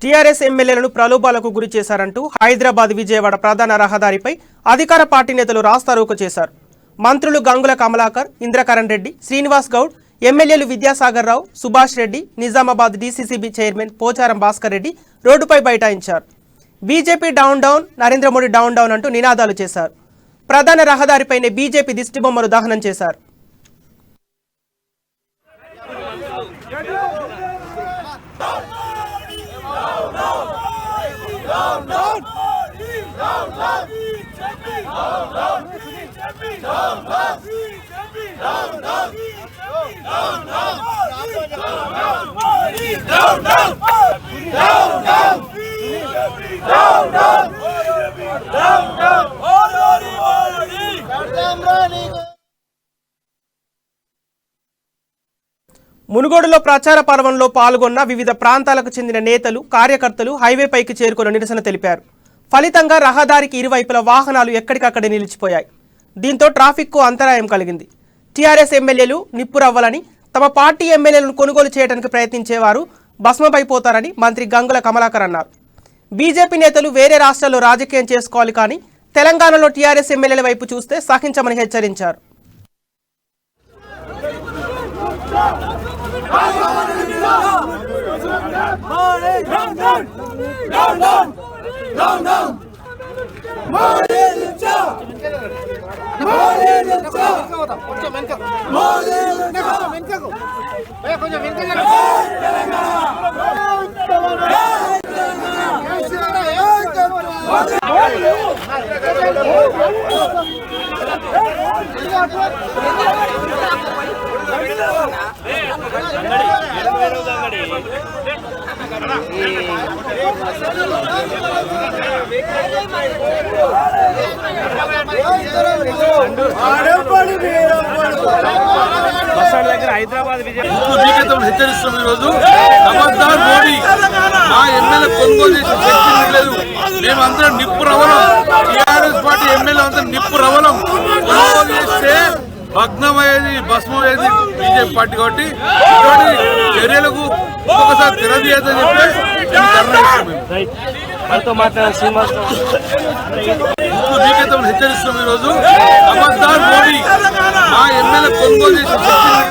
TRS ఎమ్మెల్యేలను ప్రలోభాలకు గురి చేశారంటూ హైదరాబాద్ విజయవాడ ప్రధాన రహదారిపై అధికార పార్టీ నేతలు రాస్తారోకో చేశారు. మంత్రులు గంగుల కమలాకర్, ఇంద్రకరణ్ రెడ్డి, శ్రీనివాస్ గౌడ్, ఎమ్మెల్యేలు విద్యాసాగర్ రావు, సుభాష్ రెడ్డి, నిజామాబాద్ డీసీసీబీ చైర్మన్ పోచారం భాస్కర్ రెడ్డి రోడ్డుపై బైఠాయించారు. BJP down down, Narendra Modi down down అంటూ నినాదాలు చేశారు. ప్రధాన రహదారిపైనే బీజేపీ దిష్టిబొమ్మలు దహనం చేశారు. మునుగోడులో ప్రచార పర్వంలో పాల్గొన్న వివిధ ప్రాంతాలకు చెందిన నేతలు, కార్యకర్తలు హైవేపైకి చేరుకుని నిరసన తెలిపారు. ఫలితంగా రహదారికి ఇరువైపుల వాహనాలు ఎక్కడికక్కడే నిలిచిపోయాయి. దీంతో ట్రాఫిక్కు అంతరాయం కలిగింది. టీఆర్ఎస్ ఎమ్మెల్యేలు నిప్పురవ్వాలని, తమ పార్టీ ఎమ్మెల్యేలను కొనుగోలు చేయడానికి ప్రయత్నించేవారు భస్మమైపోతారని మంత్రి గంగుల కమలాకర్ అన్నారు. బీజేపీ నేతలు వేరే రాష్ట్రాల్లో రాజకీయం చేసుకోవాలి, కానీ తెలంగాణలో టీఆర్ఎస్ ఎమ్మెల్యేల వైపు చూస్తే సహించమని హెచ్చరించారు. హెచ్చరిస్తున్నాం. ఈరోజు ఖబర్దార్ మోడీ మా ఎమ్మెల్యే కొనుగోలు చేసే శక్తి లేదు. మేమందరం నిప్పు రవలం, టీఆర్ఎస్ పార్టీ ఎమ్మెల్యే అంతా నిప్పు రవలం. కొనుగోలు చేస్తే భగ్నమయ్యేది, భస్మమయ్యేది బీజేపీ పార్టీ. కాబట్టి ఇటువంటి చర్యలకు ఒక్కొక్కసారి తెరదీయదని చెప్పి హెచ్చరిస్తున్నాం. ఈరోజు ఖబర్దార్ మోడీ మా ఎమ్మెల్యే కొనుగోలు చేసే శక్తి